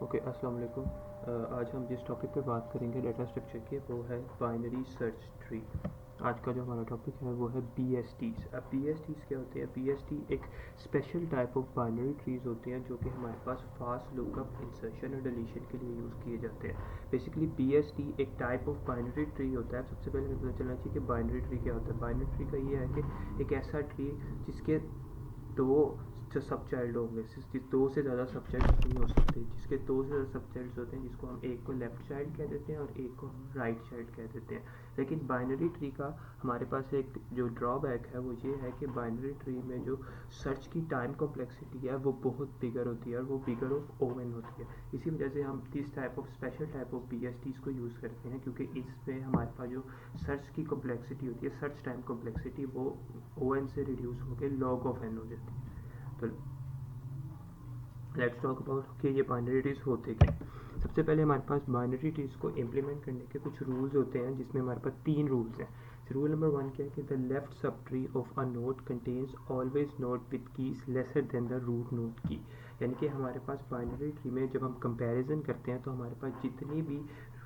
Okay, अस्सलाम वालेकुम। आज हम जिस टॉपिक पे बात करेंगे डाटा स्ट्रक्चर के, वो है बाइनरी सर्च ट्री। आज का जो हमारा टॉपिक है वो है BSTs। अब BSTs क्या होते हैं? BST एक special type of binary trees होते हैं जो कि हमारे पास फास्ट लुकअप, इंसर्शन और डिलीशन के लिए यूज़ किए जाते हैं। बेसिकली BST एक टाइप ऑफ बाइनरी ट्री होता है। सबसे पहले हमें पता चलना चाहिए कि बाइनरी ट्री क्या होता है। बाइनरी ट्री का ये है कि एक ऐसा ट्री जिसके दो जो सब चाइल्ड होंगे, दो से ज़्यादा सब चाइल्ड नहीं हो सकते। जिसके दो से ज़्यादा सब चाइल्ड होते हैं, जिसको हम एक को लेफ्ट चाइल्ड कह देते हैं और एक को हम राइट चाइल्ड कह देते हैं। लेकिन बाइनरी ट्री का हमारे पास एक जो ड्रॉबैक है वो ये है कि बाइनरी ट्री में जो सर्च की टाइम कॉम्प्लेक्सिटी है वो बहुत बिगर होती है और वो बिगर ऑफ ओवन होती है। इसी वजह से हम this type of special type of BSTs को यूज़ करते हैं, क्योंकि इसमें हमारे पास जो सर्च की कॉम्प्लेक्सिटी होती है, सर्च टाइम कॉम्प्लेक्सिटी, वो ओवन से रिड्यूस होकर लॉग ऑफ एन हो जाती है। तो लेट्स टॉक अबाउट कि ये बाइनरी ट्रीज होते क्या। सबसे पहले हमारे पास बाइनरी ट्रीज को इम्प्लीमेंट करने के कुछ रूल्स होते हैं, जिसमें हमारे पास 3 रूल्स हैं। रूल नंबर 1 क्या है कि the left subtree of a node contains always node with keys lesser than the root node की। यानी कि हमारे पास बाइनरी ट्री में जब हम कंपैरिजन करते हैं तो हमारे पास जितनी भी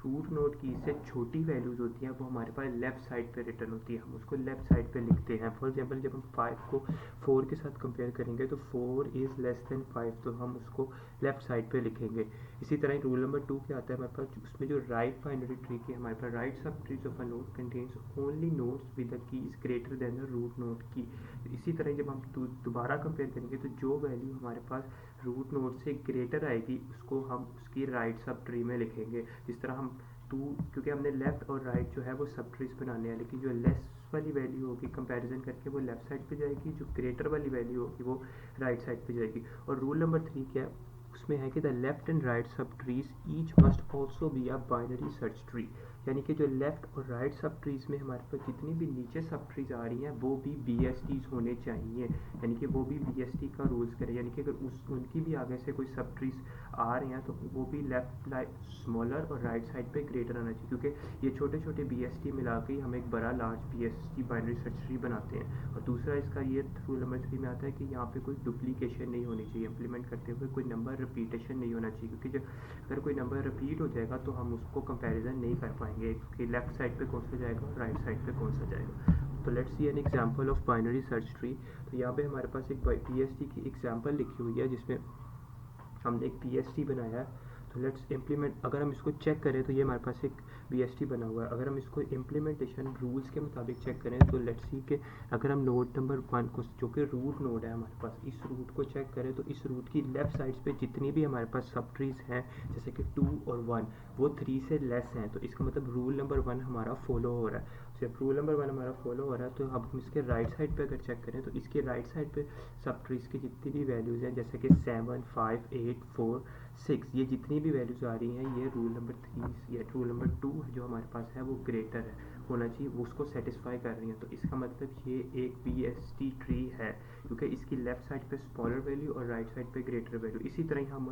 रूट नोड की से छोटी वैल्यूज़ होती हैं वो हमारे पास लेफ़्ट साइड पे रिटर्न होती है। हम उसको लेफ़्ट साइड पे लिखते हैं। फॉर एग्जांपल, जब हम 5 को 4 के साथ कंपेयर करेंगे तो 4 इज़ लेस देन 5, तो हम उसको लेफ़्ट साइड पे लिखेंगे। इसी तरह रूल नंबर 2 क्या आता है हमारे पास, उसमें जो राइट बाइनरी ट्री की हमारे पास right subtrees of a node contains only nodes with the keys greater than the root node की। इसी तरह जब हम दोबारा कंपेयर करेंगे तो जो वैल्यू हमारे पास रूट नोड से ग्रेटर आएगी उसको हम उसकी राइट सब ट्री में लिखेंगे। जिस तरह हम क्योंकि हमने लेफ़्ट और राइट जो है वो सब ट्रीज बनाने हैं, लेकिन जो लेस वाली वैल्यू होगी कंपैरिजन करके वो लेफ्ट साइड पे जाएगी, जो ग्रेटर वाली वैल्यू होगी वो राइट साइड पे जाएगी। और रूल नंबर 3 क्या है, उसमें है कि द लेफ्ट एंड राइट सब trees each must also be a binary search tree. यानी कि जो लेफ्ट और राइट सब ट्रीज में हमारे पास जितनी भी नीचे सब ट्रीज आ रही हैं वो भी BSTs होने चाहिए। यानी कि वो भी BST का रूल्स करें। यानी कि अगर उनकी भी आगे से कोई सब ट्रीज आ रहे हैं तो वो भी लेफ्ट स्मॉलर और राइट साइड पे ग्रेटर आना चाहिए, क्योंकि ये छोटे छोटे BST मिला के हम एक बड़ा large BST binary search tree बनाते हैं। और दूसरा इसका ये रूल नंबर 3 में आता है कि यहाँ पे कोई डुप्लीकेशन नहीं होनी चाहिए। इम्प्लीमेंट करते हुए कोई नंबर रिपीटेशन नहीं होना चाहिए, क्योंकि जब अगर कोई नंबर रिपीट हो जाएगा तो हम उसको कंपैरिजन नहीं कर पाएंगे कि लेफ्ट साइड पे कौन सा जाएगा और राइट साइड पे कौन सा जाएगा। तो let's see an example of binary search tree. तो यहाँ पे हमारे पास एक BST की एग्जांपल लिखी हुई है जिसमें हमने एक BST बनाया है। तो लेट्स इम्प्लीमेंट, अगर हम इसको चेक करें तो ये हमारे पास एक BST बना हुआ है। अगर हम इसको इम्प्लीमेंटेशन रूल्स के मुताबिक चेक करें तो लेट्स सी कि अगर हम नोड नंबर 1 को, जो कि रूट नोड है हमारे पास, इस रूट को चेक करें तो इस रूट की लेफ्ट साइड्स पे जितनी भी हमारे पास सब ट्रीज हैं, जैसे कि 2 और 1, वो 3 से लेस हैं। तो इसका मतलब रूल नंबर 1 हमारा फॉलो हो रहा है। जब रूल नंबर 1 हमारा फॉलो हो रहा है तो अब हम इसके राइट साइड पे अगर चेक करें तो इसके राइट साइड पे सब ट्रीज की जितनी भी वैल्यूज़ हैं, जैसे कि 7, 5, 8, 4, 6, ये जितनी भी वैल्यूज़ आ रही हैं ये रूल नंबर 3 या रूल नंबर 2 जो हमारे पास है वो ग्रेटर है होना चाहिए, वो उसको सेटिस्फाई कर रही हैं। तो इसका मतलब ये एक BST ट्री है, क्योंकि इसकी लेफ्ट साइड पे स्मॉलर वैल्यू और राइट साइड पे ग्रेटर वैल्यू। इसी तरह हम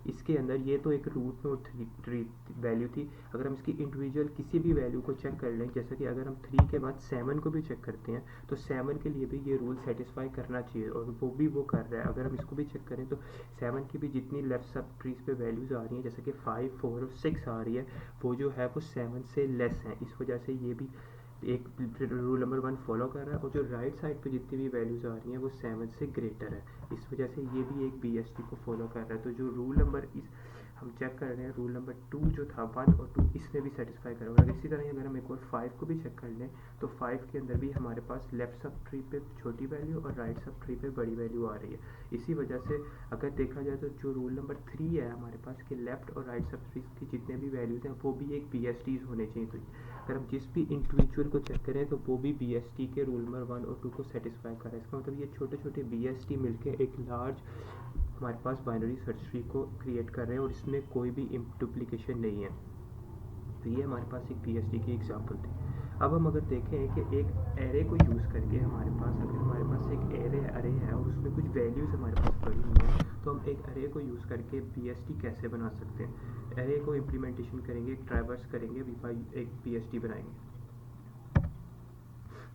इसके अंदर ये तो एक रूट नोड ट्री वैल्यू थी। अगर हम इसकी इंडिविजुअल किसी भी वैल्यू को चेक कर लें, जैसे कि अगर हम 3 के बाद 7 को भी चेक करते हैं तो 7 के लिए भी ये रूल सेटिस्फाई करना चाहिए, और वो भी वो कर रहा है। अगर हम इसको भी चेक करें तो 7 की भी जितनी लेफ्ट सब ट्रीज पे वैल्यूज़ आ रही हैं, जैसे कि 5, 4 और 6 आ रही है, वो जो है वो 7 से लेस हैं। इस वजह से ये भी एक रूल नंबर 1 फॉलो कर रहा है। और जो राइट साइड पे जितनी भी वैल्यूज़ आ रही हैं वो 7 से ग्रेटर है, इस वजह से ये भी एक BST को फॉलो कर रहा है। तो जो रूल नंबर इस हम चेक कर रहे हैं, रूल नंबर 2 जो था 1 और 2, इसमें भी सेटिस्फाई कर रहा है। इसी तरह अगर हम एक और 5 को भी चेक कर लें तो 5 के अंदर भी हमारे पास लेफ्ट सब ट्री पे छोटी वैल्यू और राइट सब ट्री पे बड़ी वैल्यू आ रही है। इसी वजह से अगर देखा जाए तो जो रूल नंबर 3 है हमारे पास कि लेफ्ट और राइट सब ट्रीज की जितने भी वैल्यूज़ हैं वो भी एक BSTs होने चाहिए। तो अगर हम जिस भी इंडिविजुअल को चेक करें तो वो भी BST के रूल नंबर 1 और 2 को सेटिस्फाई कर रहा है। इसका मतलब ये छोटे छोटे BST मिलकर एक लार्ज हमारे पास बाइनरी सर्च ट्री को क्रिएट कर रहे हैं और इसमें कोई भी डुप्लीकेशन नहीं है। तो ये हमारे पास एक BST की एग्जांपल थी। अब हम अगर देखें कि एक एरे को यूज़ करके हमारे पास, अगर हमारे पास एक अरे है और उसमें कुछ वैल्यूज़ हमारे पास पड़ी हुई हैं, तो हम एक अरे को यूज़ करके BST कैसे बना सकते हैं। एरे को इम्प्लीमेंटेशन करेंगे, एक ट्रैवर्स करेंगे, एक BST बनाएंगे।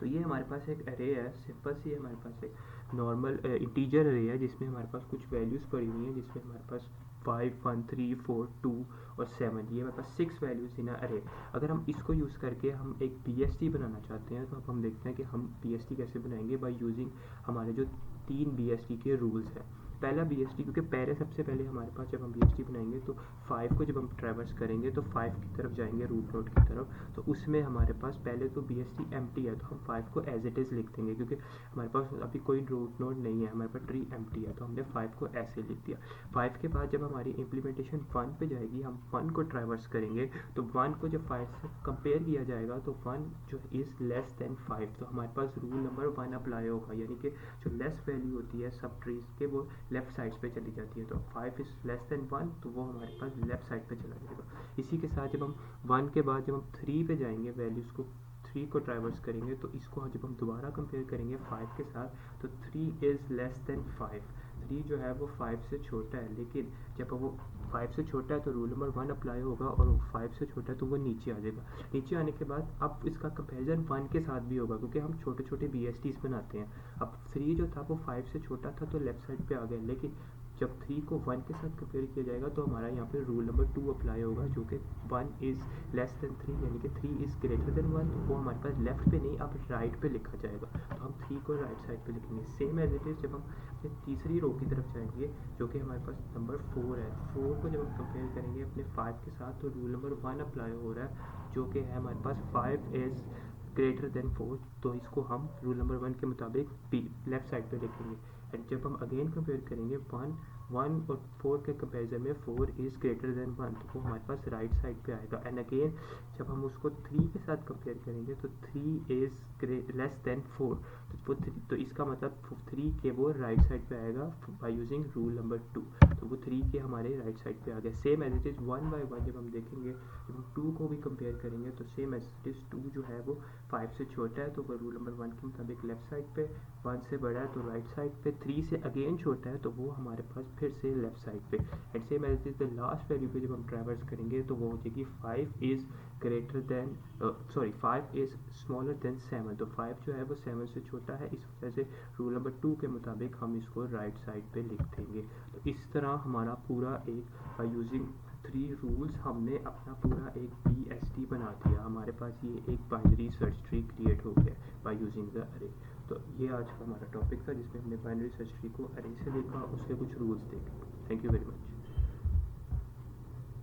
तो ये हमारे पास एक अरे है, सिंपल सी हमारे पास एक नॉर्मल इंटीजर अरे है जिसमें हमारे पास कुछ वैल्यूज़ पड़ी हुई हैं, जिसमें हमारे पास 5, 1, 3, 4, 2 और 7, ये हमारे पास 6 वैल्यूज़ इन अरे। अगर हम इसको यूज़ करके हम एक BST बनाना चाहते हैं, तो अब हम देखते हैं कि हम BST कैसे बनाएंगे, बाय यूजिंग हमारे जो 3 BST के रूल्स हैं। पहला BST, क्योंकि सबसे पहले हमारे पास जब हम BST बनाएंगे तो 5 को जब हम ट्रैवर्स करेंगे तो 5 की तरफ जाएंगे रूट नोड की तरफ, तो उसमें हमारे पास पहले तो BST एम्प्टी है, तो हम 5 को एज इट इज़ लिख देंगे, क्योंकि हमारे पास अभी कोई रूट नोड नहीं है, हमारे पास ट्री एम्प्टी है, तो हमने 5 को ऐसे लिख दिया। 5 के बाद जब हमारी इम्प्लीमेंटेशन 1 पे जाएगी, हम 1 को ट्रैवर्स करेंगे, तो 1 को जब 5 से कंपेयर किया जाएगा तो 1 जो इज़ लेस देन 5, तो हमारे पास रूल नंबर 1 अप्लाई होगा, यानी कि जो लेस वैल्यू होती है सब ट्रीज के वो लेफ्ट साइड पे चली जाती है, तो 5 इज लेस देन 1, तो वो हमारे पास लेफ्ट साइड पे चला जाएगा। इसी के साथ जब हम 1 के बाद जब हम 3 पे जाएंगे, वैल्यूज़ को 3 को ट्रैवर्स करेंगे, तो इसको जब हम दोबारा कंपेयर करेंगे 5 के साथ, तो 3 इज़ लेस देन 5, 3 जो है वो 5 से छोटा है, लेकिन जब वो 5 से छोटा है तो रूल नंबर 1 अप्लाई होगा, और 5 से छोटा है तो वो नीचे आ जाएगा। नीचे आने के बाद अब इसका कंपैरिजन 1 के साथ भी होगा, क्योंकि हम छोटे छोटे BSTs बनाते हैं। अब 3 जो था वो 5 से छोटा था तो लेफ्ट साइड पे आ गया, लेकिन जब 3 को 1 के साथ कंपेयर किया जाएगा तो हमारा यहाँ पे रूल नंबर 2 अप्लाई होगा, जो कि 1 इज़ लेस देन 3, यानी कि 3 इज़ ग्रेटर देन 1, तो वो हमारे पास लेफ्ट पे नहीं अब राइट पे लिखा जाएगा, तो हम 3 को राइट साइड पे लिखेंगे। सेम एज इट इज़ जब हम अपने तीसरी रो की तरफ जाएंगे, जो कि हमारे पास नंबर 4 है, 4 को जब हम कंपेयर करेंगे अपने 5 के साथ, तो रूल नंबर 1 अप्लाई हो रहा है, जो कि है हमारे पास 5 इज़ ग्रेटर देन 4, तो इसको हम रूल नंबर 1 के मुताबिक लेफ्ट साइड पे लिखेंगे। एंड जब हम अगेन कंपेयर करेंगे 1 और 4 के कंपेरिजन में 4 इज़ ग्रेटर देन 1, तो वो हमारे पास राइट साइड पे आएगा। एंड अगेन जब हम उसको 3 के साथ कंपेयर करेंगे तो 3 इज़ लेस देन 4, तो इसका मतलब 3 के वो राइट साइड पे आएगा बाय यूजिंग रूल नंबर 2, तो वो 3 के हमारे राइट साइड पे आ गया। Same as it is 1 by 1 जब हम देखेंगे, जब हम 2 को भी कंपेयर करेंगे तो सेम एज इट इज़ 2 जो है वो 5 से छोटा है तो वो रूल नंबर 1 के मुताबिक लेफ्ट साइड पे, 1 से बड़ा है तो राइट साइड पे, 3 से अगेन छोटा है तो वो हमारे पास फिर से लेफ्ट साइड पे। And same as it is the last value पे जब हम ट्रैवर्स करेंगे तो वो हो जाएगी 5 is greater than 5 is smaller than 7, तो 5 जो है वो 7 से छोटा है, इस वजह से रूल नंबर 2 के मुताबिक हम इसको राइट साइड पे लिख देंगे। तो इस तरह हमारा पूरा एक यूजिंग 3 रूल्स हमने अपना पूरा एक BST बना दिया, हमारे पास ये एक बाइनरी सर्च ट्री क्रिएट हो गया बाय यूजिंग द अरे। तो ये आज का हमारा टॉपिक था जिसमें हमने बाइनरी सर्च ट्री को अरे से देखा, उसके कुछ रूल्स देखे। Thank you very much.